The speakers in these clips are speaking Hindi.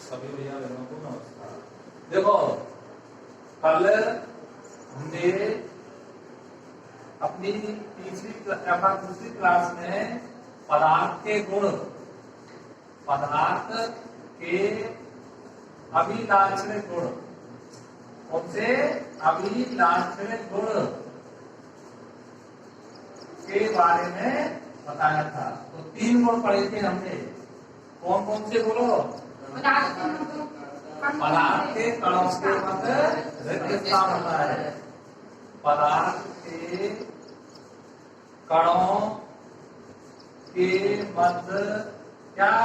सभी भैया बहनों को नमस्कार। देखो कल हमने अपनी दूसरी क्लास में पदार्थ के गुण, पदार्थ के अभिलाक्षणिक गुण, उनसे अभिलाक्षणिक गुण के बारे में बताया था। तो 3 गुण पढ़े थे हमने। कौन कौन से बोलो? पदार्थ के कणों के मध्य रिक्त स्थान होता है। पदार्थ के कणों के मध्य क्या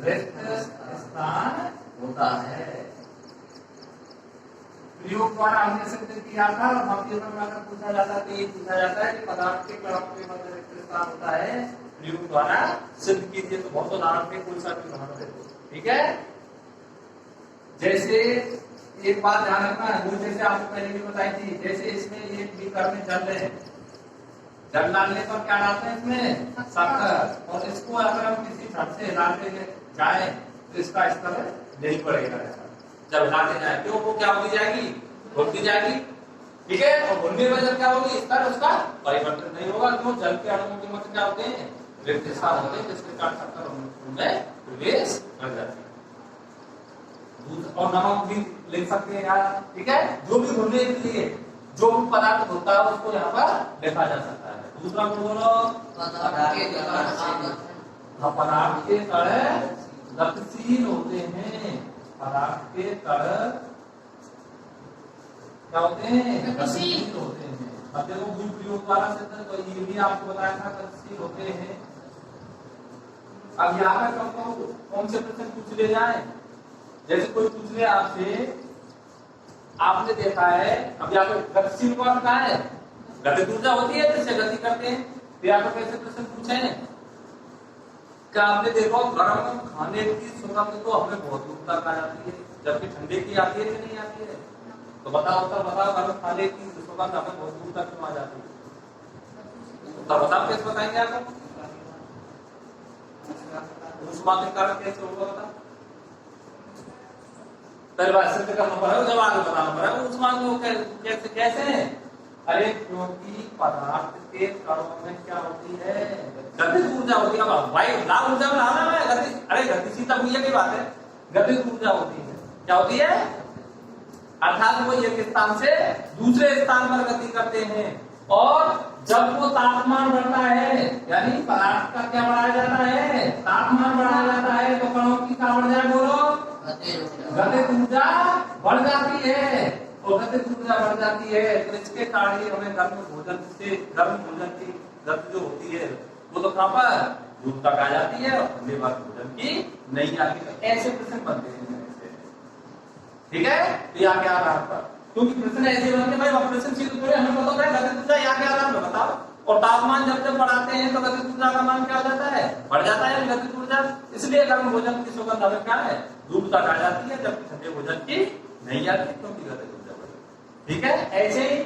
रिक्त स्थान होता है। प्रयोग द्वारा हमने सिद्ध किया था। अगर पूछा जाता है तो ये पूछा जाता है कि पदार्थ के कणों के मध्य रिक्त स्थान होता है, प्रयोग द्वारा सिद्ध कीजिए। तो बहुत उदाहरण पे कोई सा भी उदाहरण दे। ठीक है, जैसे एक बात ध्यान रखना है, वो जैसे आपको पहले भी बताई थी। जैसे इसमें एक बीकर में जल है, जल डालने पर क्या डालते हैं इसमें? शक्कर। और इसको अगर हम किसी छत से हिलाते जाए तो इसका स्तर नहीं बढ़ेगा। जब हिलाते जाए क्यों, वो क्या होती जाएगी? घुलती जाएगी। ठीक है, और घुलने में जब क्या होगी, स्तर उसका परिवर्तन नहीं होगा। क्यों? जल के अणुओं के मध्य क्या होते हैं? रिक्त स्थान होते हैं, जिसके कारण शक्कर उनमें प्रवेश कर जाती है। और नमक भी लिख सकते हैं यार। ठीक है, जो भी घुलने के लिए जो भी पदार्थ होता है उसको यहाँ पर लिखा जा सकता है। दूसरा गुण बोलो, पदार्थ के कण गतिशील होते हैं। पदार्थ के कण क्या होते हैं? गतिशील होते हैं। अब देखो गुण प्रयोग द्वारा सिद्ध, तो ये भी आपको बताया था गतिशील होते हैं। अब यहाँ पर कौन से प्रश्न पूछ ले जाए? जैसे कोई पूछ ले आपसे, आपने देखा है, अब यहाँ पे गतिशील कौन का है? गतिज ऊर्जा होती है जिससे गति करते हैं। फिर आपको कैसे प्रश्न पूछे? क्या आपने देखो गर्म खाने की सुगंध तो हमें बहुत दूर तक आ जाती है, जबकि ठंडे की आती है कि नहीं आती है? तो बताओ गर्म खाने की सुगंध हमें बहुत दूर तक क्यों आ जाती है? तो बताओ कैसे बताएंगे आप? ऊष्मा के कारण कैसे होगा बता? पहले बात सिद्ध करना पड़ेगा, जब आगे बताना पड़ेगा ऊष्मा को कैसे है? अरे क्योंकि पदार्थ के कणों में क्या होती है? गतिज ऊर्जा होती है। भाई लाभ ऊर्जा में लाना है गति, अरे गतिशीलता भैया की बात है, गतिज ऊर्जा होती है। क्या होती है? अर्थात वो एक स्थान से दूसरे स्थान पर गति करते हैं। और जब वो तापमान बढ़ता है, यानी पदार्थ का क्या बढ़ाया जाता है? तापमान बढ़ाया जाता है, तो कणों की क्या बढ़ जाए? बोलो, गतिज ऊर्जा बढ़ जाती है। और गतिज ऊर्जा बढ़ जाती है तो इसके कारण ही हमें गर्म भोजन की गति जो होती है वो तो कहां पर? दूध तक आ जाती है, और ठंडे वाले भोजन की नहीं आती। तो ऐसे प्रश्न बनते हैं। ठीक है, तो यहाँ क्या आधार पर? क्योंकि प्रश्न ऐसे बनते हैं भाई, प्रश्न सीधे थोड़े हमें पता है गतिज ऊर्जा यहाँ क्या आधार पर बताओ। और तापमान जब बढ़ाते हैं तो गतिज ऊर्जा का मान क्या हो जाता है? बढ़ जाता है गतिज ऊर्जा। इसलिए गर्म भोजन की सुगंध हमें क्या है? दूध तक आ जाती है, जबकि ठंडे भोजन की नहीं आती, क्योंकि गतिज ऊर्जा बढ़ जाती है। ठीक है, ऐसे ही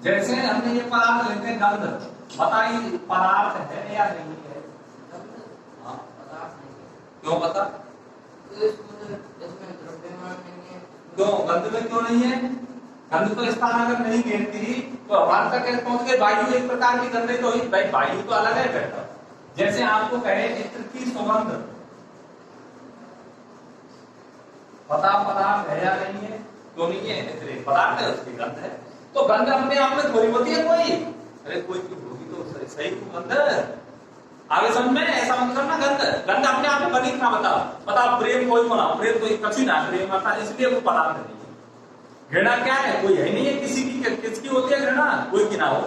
जैसे हमने ये पदार्थ लेते हैं गंध, बताइए पदार्थ है या नहीं है? हाँ, पदार्थ नहीं है। क्यों बता? क्यों गंध में क्यों नहीं है? गंध तो स्थान अगर नहीं घेरती तो हमारे तक कैसे पहुंच गए? वायु एक प्रकार की गंध तो ही भाई, वायु तो अलग है बेटा। जैसे आपको कहे इत्र की सुगंध, पदार्थ है या नहीं है? क्यों नहीं है? इत्र पदार्थ है, उसकी गंध है। तो गंध अपने आप में थोड़ी होती है कोई? अरे कोई की होगी तो सही तो गंध आगे समझ में ऐसा मतलब ना। गंध अपने आप में बनी था। बताओ प्रेम कोई बना? प्रेम कोई कभी ना प्रेम आता, इसलिए वो पदार्थ नहीं है। घृणा क्या है? कोई है नहीं है किसी की। किसकी होती है घृणा? कोई की ना हो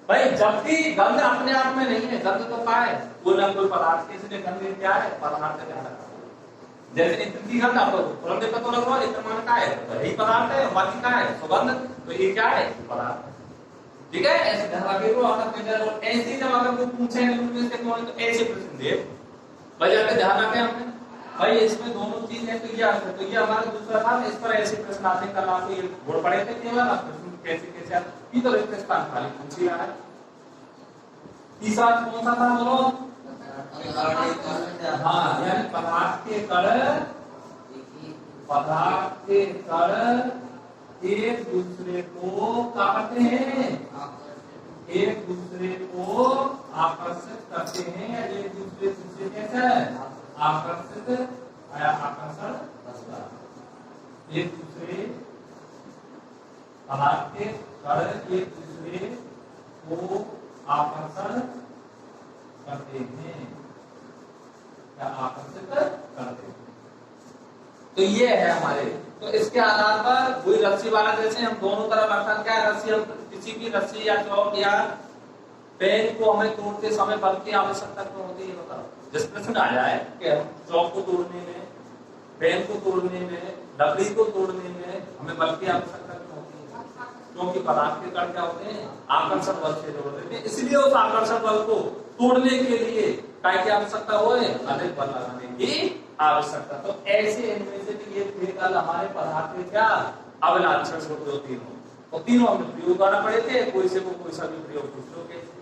भाई। जबकि गंध अपने आप में नहीं है, गंध तो क्या है? कोई ना कोई पदार्थ है, इसलिए गंध क्या है? पदार्थ क्या है? जैसे इत्र की गंध आपको तुरंत पता लग रहा है, इत्र मान का है तो यही पदार्थ है, बाकी क्या है? सुगंध। तो ये क्या है? पदार्थ। ठीक है, ऐसे ध्यान रखिए। ऐसे जब अगर कोई पूछे तो ऐसे प्रश्न दे भाई, आगे ध्यान रखें हमने भाई इसमें दोनों चीज है। तो ये हमारा दूसरा था। इस पर ऐसे प्रश्न आते कल आपको ये बोर्ड पड़े थे केवल। प्रश्न कैसे तो रिक्त स्थान खाली पूछ ही रहा है। तीसरा कौन सा था बोलो? हाँ, यानी पदार्थ के कण एक दूसरे को क्या करते हैं, एक दूसरे को आकर्षित करते हैं, या एक दूसरे से कैसा है आकर्षण एक दूसरे पदार्थ के कण एक दूसरे को आकर्षण करते हैं या आकर्षित करते हैं। तो ये है हमारे, तो इसके आधार पर वही रस्सी वाला, जैसे हम दोनों तरफ अर्थात क्या रस्सी, हम किसी भी रस्सी या चौक या पेन को हमें तोड़ते समय बल की आवश्यकता क्यों होती है बताओ। जिस प्रश्न आया है कि हम चौक को तोड़ने में, पेन को तोड़ने में, लकड़ी को तोड़ने में हमें बल की आवश्यकता क्यों होती है, क्योंकि पदार्थ के कण क्या होते हैं आकर्षण बल से जोड़ देते हैं, इसलिए उस आकर्षण बल को तोड़ने के लिए काय की आवश्यकता हो, अधिक बल लगाने की आवश्यकता। तो ऐसे इनमें से ये थे कल हमारे पदार्थ के क्या अवलाक्षण सूत्र होती है, और तीनों हमने प्रयोग द्वारा पढ़े थे, कोई से कोई सा भी प्रयोग पूछ लो कैसे।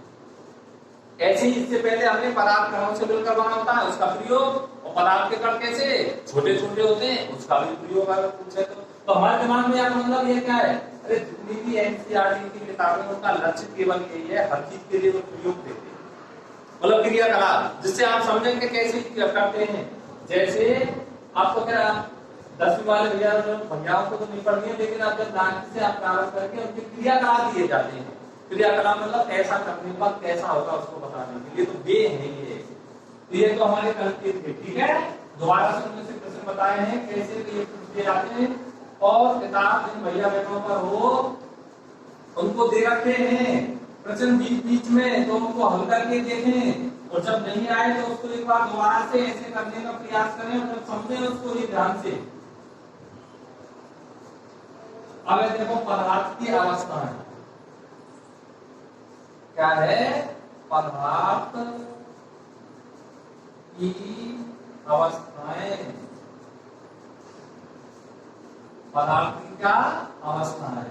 ऐसे ही इससे पहले हमने पदार्थ कणों से मिलकर बना होता है उसका प्रयोग, और पदार्थ के कण कैसे छोटे छोटे होते हैं उसका भी प्रयोग अगर पूछे तो हमारे दिमाग में यार मतलब ये क्या है, अरे जितनी भी एनसीईआरटी की किताबें उनका लक्ष्य केवल यही है, हर चीज के लिए वो प्रयोग देते हैं, मतलब क्रियाकलाप, जिससे आप समझेंगे कैसे करते हैं। जैसे आपको क्या 10वीं वाले भैयाओं को तो नहीं पढ़नी है, लेकिन आप जब नाटक से आप प्रारंभ करके उनके क्रियाकलाप दिए जाते हैं, क्रियाकलाप मतलब ऐसा करने पर कैसा होगा उसको बताने के लिए, तो वे है ये। तो ये तो हमारे कल के थे, ठीक है। दोबारा से उनमें से प्रश्न बताए हैं कैसे ये पूछे जाते हैं, और किताब जिन भैया बहनों पर हो उनको दे रखे हैं प्रश्न बीच बीच में, तो उनको हल करके देखें, और जब नहीं आए तो उसको एक बार दोबारा से ऐसे करने का प्रयास करें, और जब समझें उसको ही ध्यान से। अब देखो पदार्थ की अवस्था है क्या है, पदार्थ की अवस्थाएं, पदार्थ की क्या अवस्था है।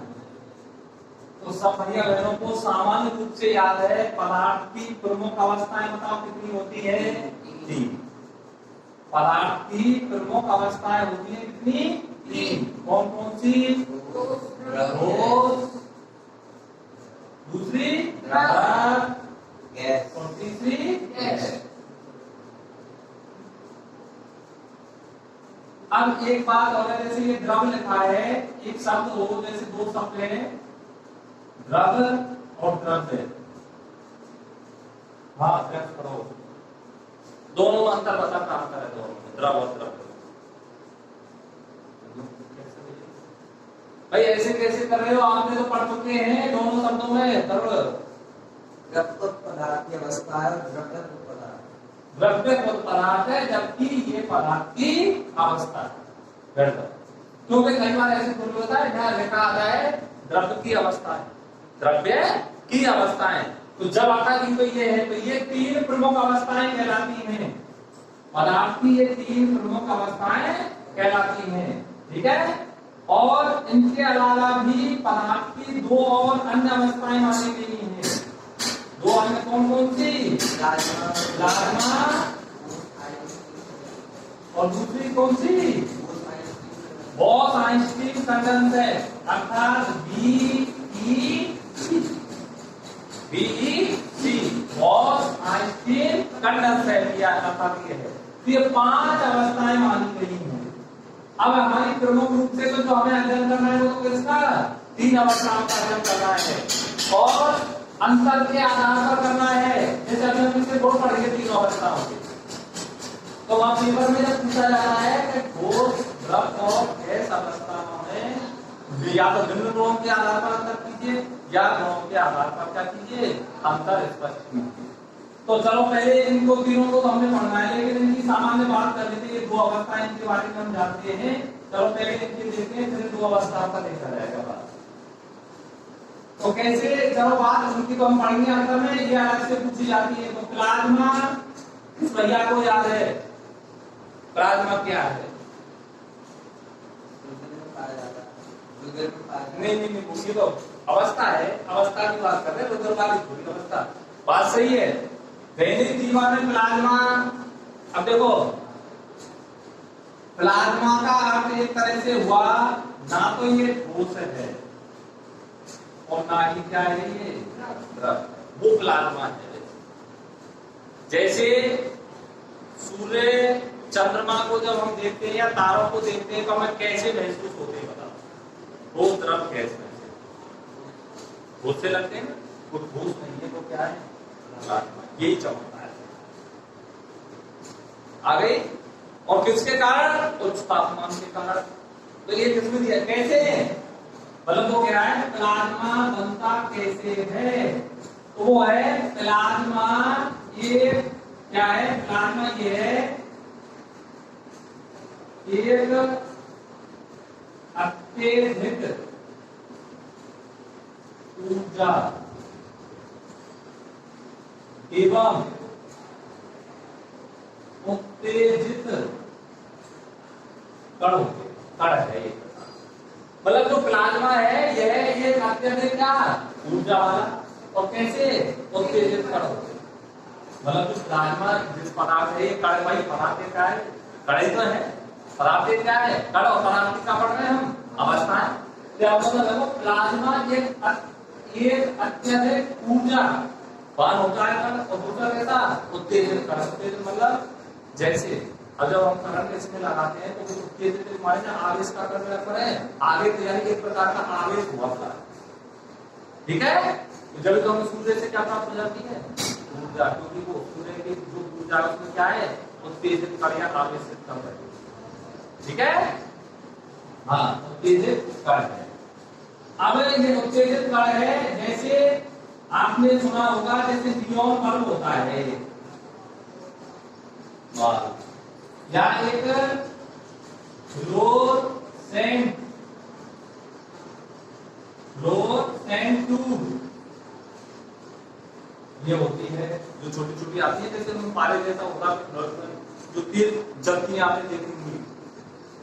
तो सब भैया बहनों को सामान्य रूप से याद है, पदार्थ की प्रमुख अवस्थाएं बताओ कितनी होती है, 3। पदार्थ की प्रमुख अवस्थाएं होती है कितनी, 3। कौन कौन सी, ठोस, दूसरी द्रव, गैस, और तीसरी गैस। अब एक बात और है, जैसे ये द्रव लिखा है, एक शब्द हो, जैसे 2 शब्द है द्रव और द्रव्य, हाँ करो, दोनों अंतर बता कहां का है, दोनों द्रव और द्रव्य। भाई ऐसे कैसे कर रहे हो, आपने तो पढ़ चुके हैं दोनों शब्दों में। द्रव्य पदार्थ की अवस्था है, द्रव्य पदार्थ है, जबकि ये पदार्थ की अवस्था है। क्योंकि कई बार ऐसे बोल होता है जहां लिखा आता है द्रव्य की अवस्था है, द्रव्य की अवस्थाएं, तो जब आता है तो ये है, तो ये 3 प्रमुख अवस्थाएं कहलाती हैं, पदार्थ की ये 3 प्रमुख अवस्थाएं कहलाती हैं, ठीक है। और इनके अलावा भी पदार्थ की 2 और अन्य अवस्थाएं मानी गई हैं। 2 अन्य कौन कौन सी, प्लाज्मा, और दूसरी कौन सी, बॉस-आइंस्टीन कंडेंसर, अर्थात BEC, बॉस-आइंस्टीन कंडेंसर, या अर्थात ये है। तो ये 5 अवस्थाएं मानी गई हैं। अब हमारी प्रमुख रूप से तो जो हमें अध्ययन करना है वो तो किसका, 3 अवस्थाओं का अध्ययन करना है, और अंतर के आधार पर करना है। जैसे अभी हम इससे बोर्ड पढ़ेंगे 3 अवस्थाओं के, तो वहां पेपर में जब पूछा जा रहा है कि ठोस, द्रव और गैस अवस्थाओं में या तो भिन्न गुणों के आधार पर अंतर कीजिए, या गुणों के आधार पर क्या कीजिए, अंतर स्पष्ट कीजिए। तो चलो पहले इनको तीनों को तो हमने पढ़ना है, लेकिन इनकी सामान्य बात कर लेते हैं। ये 2 अवस्थाएं इनके बारे में हम जानते हैं, चलो पहले इनकी देखते हैं, फिर 2 अवस्थाओं का देखा जाएगा बात। तो कैसे, चलो बात उनकी तो हम पढ़ेंगे अंतर में, ये अलग से पूछी जाती है। तो प्लाज्मा, इस भैया को याद है प्लाज्मा क्या है? नहीं, वो तो अवस्था है, अवस्था की बात कर रहे हैं, रुद्र वाली थोड़ी अवस्था। बात सही है, दैनिक जीवन में प्लाज्मा, अब देखो प्लाज्मा का अर्थ एक तरह से हुआ ना तो ये ठोस है और ना ही क्या है ये द्रव, वो प्लाज्मा है। जैसे सूर्य चंद्रमा को जब हम देखते हैं या तारों को देखते हैं तो हमें कैसे महसूस होते हैं बताओ? वो द्रव गैस में से ठोस से लगते हैं ना, वो ठोस नहीं है, वो क्या है प्लाज्मा, यही चमकता है। आ गई? और किसके कारण? उच्च तापमान के कारण। तो ये किसमें दिया कैसे? मतलब वो कह रहा है प्लाज्मा बनता कैसे है, तो वो है प्लाज्मा, ये क्या है प्लाज्मा? ये है एक अत्यधिक ऊर्जा एवं उत्तेजित कण होते, कण है ये। मतलब जो प्लाज्मा है ये अत्यधिक क्या ऊर्जा वाला और कैसे उत्तेजित कण होते। मतलब जो प्लाज्मा जिस पदार्थ है ये कण, भाई पदार्थ क्या है? कण ही तो है। पदार्थ क्या है? कण। और पदार्थ क्या पढ़ रहे हैं हम? अवस्थाएं। क्या मतलब प्लाज्मा एक अत्यधिक ऊर्जा बाहर होता है कण, और दूसरा कैसा उत्तेजित कण। उत्तेजित मतलब जैसे अब जब हम करंट इसमें लगाते हैं तो उत्तेजित माने ना आवेश का करंट लग रहा है आगे, तो यानी एक प्रकार का आवेश हुआ था, ठीक है। तो जब तो हमें सूर्य से क्या प्राप्त हो जाती है? ऊर्जा, क्योंकि वो सूर्य की जो ऊर्जा उसमें क्या है? उत्तेजित कण या आवेशित कण है, ठीक है। हाँ, उत्तेजित कण है। अब ये उत्तेजित कण है, जैसे आपने सुना होगा जैसे नियॉन बल्ब होता है या एक फ्लोरोसेंट ट्यूब ये होती है जो छोटी छोटी आती है, जैसे पारे जैसा होता है, जो तेज जलती है आपने देखी होंगी,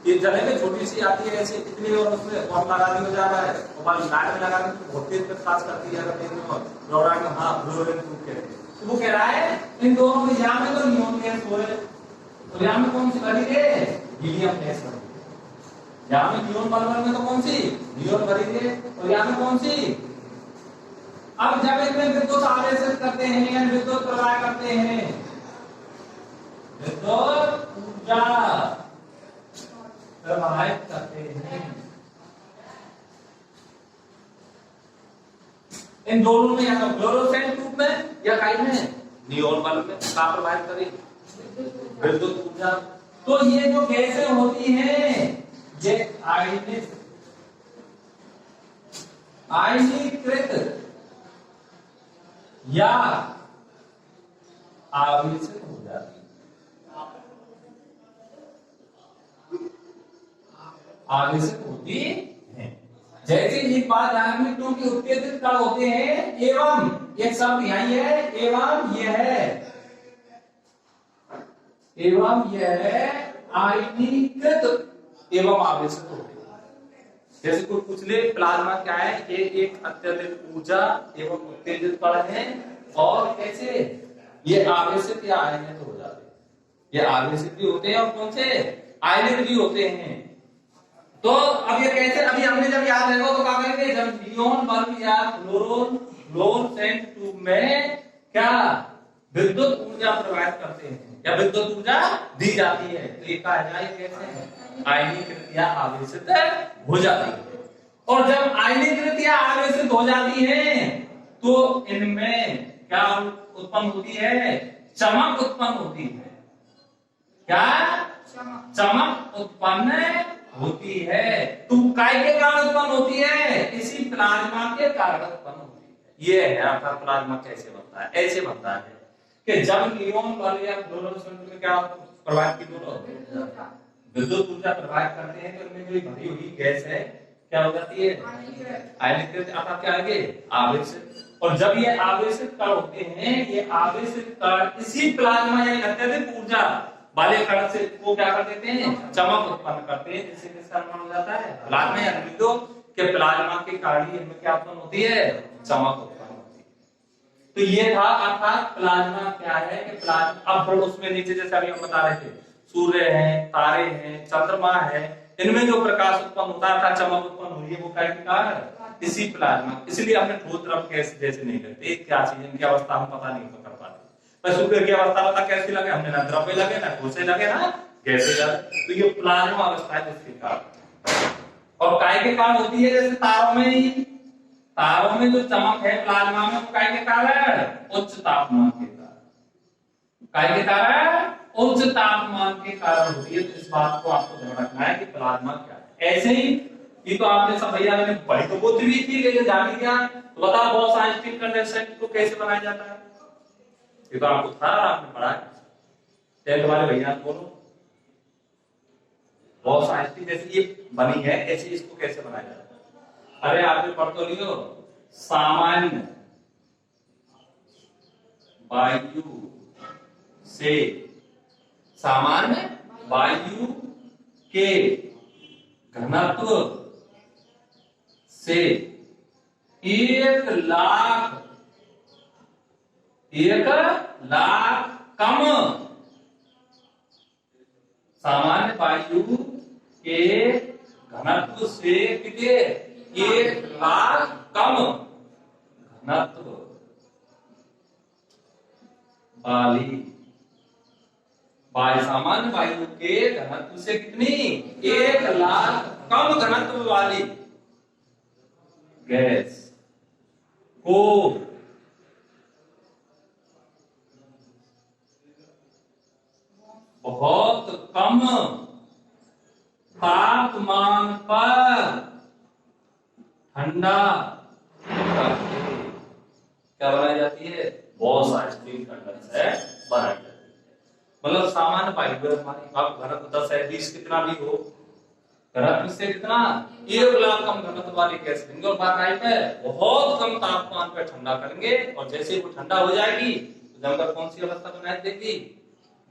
ये जले में छोटी सी आती है ऐसे इतनी, और उसमें और लगा दी जा रहा है और लाइट में लगा दी बहुत तेज खास करती है। अगर देखो हाँ फ्लोरोसेंट ट्यूब कहते हैं। तो वो कह रहा है इन दोनों में यहाँ में तो नियॉन गैस हो है, तो यहाँ में कौन सी भरी है? हीलियम गैस भरी है। यहाँ में नियॉन बल्ब में तो कौन सी? नियॉन भरी है। और यहाँ में कौन सी? अब जब इनमें विद्युत आवेशित करते हैं या विद्युत प्रवाह करते हैं, विद्युत ऊर्जा प्रवाहित करते हैं, इन दोनों में या तो फ्लोरोसेंट ट्यूब में या काई में नियॉन बल्ब में क्या प्रवाहित करें? विद्युत ऊर्जा। तो ये जो गैसें होती हैं ये आयनीकृत या आवेशित हो जाती है, आवेशित होती है। जैसे एक बात ध्यान में, क्योंकि उत्तेजित कण होते हैं एवं एक शब्द यही है एवं यह है, एवं यह है आयनीकृत एवं आवेशित होते हैं। जैसे कोई पूछ ले प्लाज्मा क्या है? ये एक अत्यधिक ऊर्जा एवं उत्तेजित कण है और कैसे ये आवेशित या आयनित हो जाते हैं। ये आवेशित भी होते हैं और कौन से आयनित भी होते हैं। तो अब ये कैसे, अभी हमने जब याद रहेगा तो क्या करेंगे, जब नियॉन बल्ब या फ्लोरोसेंट ट्यूब में क्या विद्युत ऊर्जा प्रवाहित करते हैं या विद्युत ऊर्जा दी जाती है, तो ये कहा जाए कैसे आयनीकृत या आवेशित हो जाती है। और जब आयनीकृत या आवेशित हो जाती है तो इनमें क्या उत्पन्न होती है? चमक उत्पन्न होती है। क्या चमक उत्पन्न होती है? तो काय के कारण उत्पन्न होती है? इसी प्लाज्मा के कारण उत्पन्न होती है। ये है आपका प्लाज्मा कैसे बनता है? ऐसे बनता है कि जब नियॉन बल्ब या फ्लोरोसेंट में क्या प्रवाहित की विद्युत ऊर्जा प्रवाहित करते हैं तो इनमें जो भरी हुई गैस है क्या हो जाती है? आयनीकृत। अब क्या आगे आवेशित। और जब ये आवेशित कण होते हैं, ये आवेशित कण इसी प्लाज्मा यानी अत्यधिक ऊर्जा वाले कण से वो क्या कर देते हैं? चमक उत्पन्न करते हैं, जिससे किसका निर्माण हो जाता है? प्लाज्मा या विद्युत के प्लाज्मा के कारण इनमें क्या उत्पन्न होती है? चमक उत्पन्न होती है। तो ये था अर्थात प्लाज्मा क्या है कि प्लाज्मा। अब उसमें नीचे जैसे अभी हम बता रहे थे, सूर्य है, तारे हैं, चंद्रमा है, इनमें जो प्रकाश उत्पन्न होता है, चमक उत्पन्न हो रही है, वो क्या के कारण है? इसी प्लाज्मा। इसलिए हमने ठोस द्रव गैस जैसे नहीं करते, क्या चीज इनकी अवस्था हम पता नहीं कर पाते। पर सूर्य की अवस्था पता कैसी लगे, हमने ना द्रव्य लगे, ना ठोसे लगे, ना गैसे लगे। तो ये प्लाज्मा अवस्था है जिसके कारण। और काय के कारण होती है, जैसे तारों में जो चमक है प्लाज्मा में, वो काय के कारण? उच्च तापमान के कारण। काय के कारण? उच्च तापमान के कारण होती है। तो इस बात को आपको ध्यान रखना है कि प्लाज्मा क्या है। ऐसे ही ये तो आपने सब भैया मैंने पढ़ी तो वो भी थी, लेकिन जानी क्या? तो बताओ बोस-आइंस्टीन कंडेंसेट को कैसे बनाया जाता है? ये तो आपको था, आपने पढ़ा है। टेंथ वाले भैया बोलो, बोस-आइंस्टीन जैसे ये बनी है, ऐसे इसको कैसे बनाया जाता है? अरे आपने पढ़ तो लियो, सामान्य वायु से, सामान्य वायु के घनत्व से 1,00,000 कम, सामान्य वायु के घनत्व से कितने? 1,00,000 कम घनत्व वाली सामान्य वायु के घनत्व से कितनी? 1,00,000 कम घनत्व वाली गैस को बहुत कम तापमान पर ठंडा करके क्या बनाई जाती है? बोस-आइंस्टीन कंडेंसेट बनाई जाती है। मतलब सामान्य वायु हमारी आप घनत्व 10 है, 20 कितना भी हो, घनत्व से कितना? 1,00,000 कम घनत्व वाली गैस लेंगे और बाकायदा है बहुत कम तापमान पर ठंडा करेंगे। और जैसे ही वो ठंडा हो जाएगी तो जमकर कौन सी अवस्था बनाई देगी?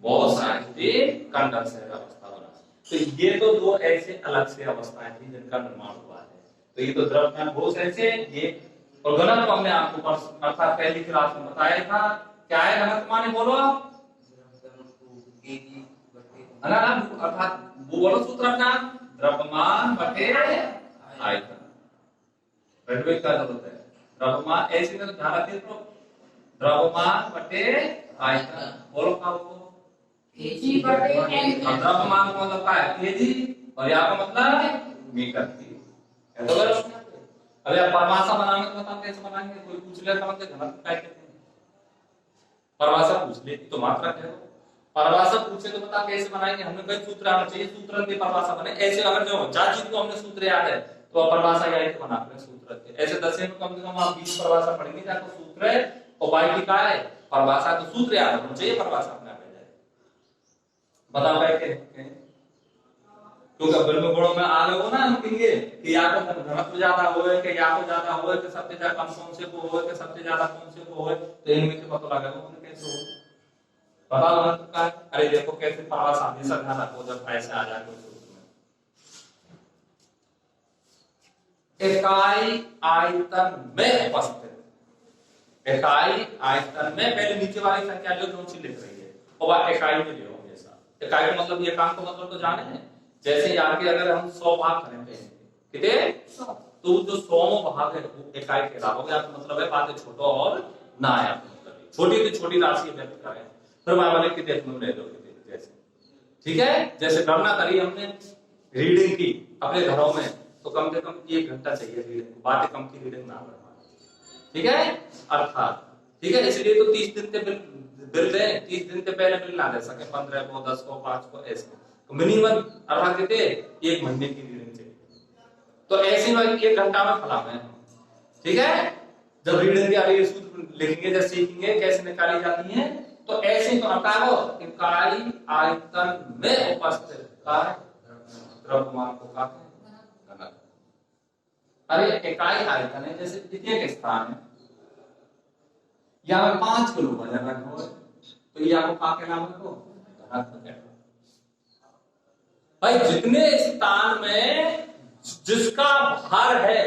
बोस-आइंस्टीन कंडेंसेट अवस्था बना। तो ये तो दो ऐसे अलग से अवस्थाएं थी जिनका निर्माण हुआ है। तो ये तो द्रव्यमान ठोस ऐसे, ये और घनत्व हमने आपको अर्थात पहली क्लास में बताया था। क्या है घनत्व माने? बोलो आप। अर्थात वो बोलो सूत्र अपना, द्रव्यमान बटे आयतन। रेडवे का जरूरत है द्रव्यमान, ऐसे में तो ध्यान रखिए तो द्रव्यमान बटे आयतन। बोलो क्या वो केजी बटे एम। द्रव्यमान का मतलब क्या है? केजी, और यहाँ का मतलब मीटर की। तो अगर आप परिभाषा बनाएंगे तो बताओ कैसे बनाएंगे? कोई पूछ ले तो घनत्व क्या कहते हैं? परिभाषा पूछ ले तो मात्रा कह दो, परिभाषा पूछे तो बता कैसे बनाएंगे? हमने कई सूत्र आना चाहिए, सूत्र की परिभाषा बने। ऐसे अगर जो चार चीज को हमने सूत्र याद है तो परिभाषा याद के बनाते हैं सूत्र के। ऐसे 10 में कम से कम आप 20 परिभाषा पढ़ेंगे, जाकर सूत्र है और बाकी का है परिभाषा। तो सूत्र याद होना चाहिए, परिभाषा अपने आप आ जाए। बताओ कैसे? क्योंकि ब्रह्म गुणों में आ गए हो ना, हम कहेंगे कि या तो घनत्व ज्यादा होए कि या तो ज्यादा होए कि सबसे ज्यादा कम कौन से को होए कि सबसे ज्यादा कौन से को होए, तो इनमें से पता लगा लो कैसे हो। पता लगा का? अरे देखो कैसे परिभाषा हमेशा ध्यान रखो जब ऐसे आ जाए कोई सूत्र में। इकाई आयतन में उपस्थित, इकाई आयतन में पहले नीचे वाली संख्या जो कौन सी लिख रही है और वह इकाई में लियो हमेशा। इकाई का मतलब ये काम का मतलब तो जाने हैं। जैसे यहाँ के अगर हम 100 भाग करेंगे कितने? 100, तो जो 100वां भाग है वो इकाई कहलाओगे। आपका मतलब है बातें छोटा और ना है, आपका मतलब छोटी से छोटी राशि व्यक्त करें फिर वाले की दशमलव ले लो जैसे, ठीक है। जैसे गणना करी हमने रीडिंग की अपने घरों में, तो कम से कम 1 घंटा चाहिए रीडिंग को, बातें कम की रीडिंग ना करना, ठीक है। अर्थात ठीक है, इसलिए तो 30 दिन के बिल दे, 30 दिन के पहले बिल ना दे सके, 15 को, 10 को, 5 को, ऐसे तो मिनिमम अर्थात कहते 1 महीने की रीडिंग चाहिए। तो ऐसे में 1 घंटा में फलाना है, ठीक है। जब रीडिंग के सूत्र लिखेंगे, जब सीखेंगे कैसे निकाली जाती है, तो ऐसे ही तो हटाओ इकाई आयतन में उपस्थित द्रव्यमान को कहते हैं घनत्व। अरे इकाई आयतन है, जैसे द्वितीय के स्थान है, यहाँ 5 किलो वजन रखो तो ये आपको क्या कहना है? घनत्व कहना। भाई जितने स्थान में जिसका भार है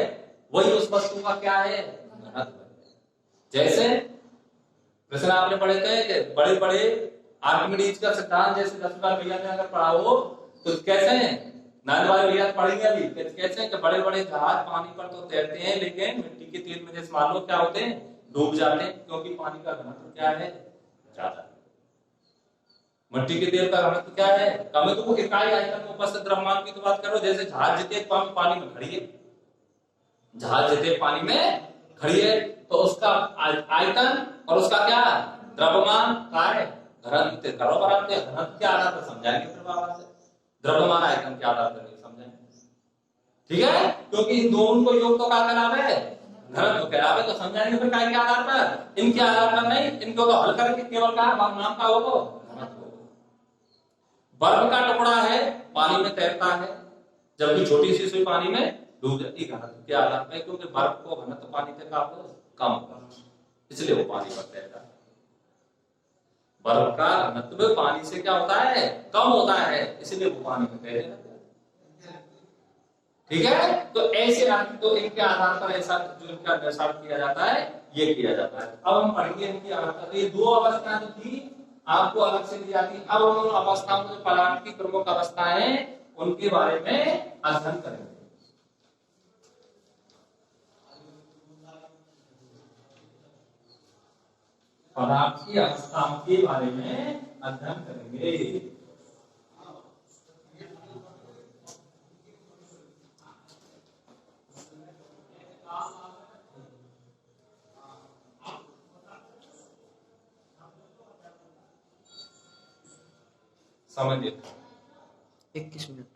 वही उस वस्तु का क्या है? घनत्व। जैसे प्रश्न आपने पढ़े थे कि बड़े बड़े आर्किमिडीज का सिद्धांत जैसे 10 बार भैया ने अगर पढ़ा हो तो कैसे हैं, 9 बार भैया पढ़ेंगे अभी, कैसे हैं कि बड़े बड़े जहाज पानी पर तो तैरते हैं लेकिन मिट्टी के तेल में जैसे मान लो क्या होते हैं, डूब जाते हैं, क्योंकि पानी का घनत्व क्या है, ज्यादा। मिट्टी के तेल का घनत्व क्या है, कम है। तो वो इकाई आयतन में उपस्थित द्रव्यमान की तो बात करो, जैसे जहाज जितने पानी में खड़ी है, जहाज जितने पानी में खड़ी है तो उसका आयतन और उसका क्या द्रव्यमान क्या है, घनत्व करो बराबर, घनत्व के आधार पर समझाएंगे फिर बाबा से, द्रव्यमान आयतन के आधार पर नहीं समझाएंगे, ठीक है, क्योंकि इन दोनों को योग तो क्या कहलावे है, घनत्व कहलावे, तो समझाएंगे फिर काय के आधार पर, इनके आधार पर नहीं, इनको तो हल करके केवल क्या नाम का होगा घनत्व। बर्फ का टुकड़ा है पानी में तैरता है, जबकि छोटी सी सुई पानी में डूब जाती, घनत्व के आधार पर, क्योंकि बर्फ को घनत्व पानी से कम होता है, इसलिए वो पानी पर तैरता है। बर्फ का घनत्व पानी से क्या होता है, कम होता है, इसलिए वो पानी में तैरने लगता है, ठीक है। तो ऐसे तो इनके आधार पर ऐसा जो इनका निर्धारण किया जाता है, ये किया जाता है। अब हम पढ़ेंगे इनकी अवस्था, तो ये दो अवस्थाएं तो थी आपको अलग से दी जाती, अब हम उन अवस्थाओं में पदार्थ की प्रमुख अवस्थाएं उनके बारे में अध्ययन करेंगे। पदार्थ की अवस्थाओं के बारे में अध्ययन करेंगे। समझिए 21 मिनट।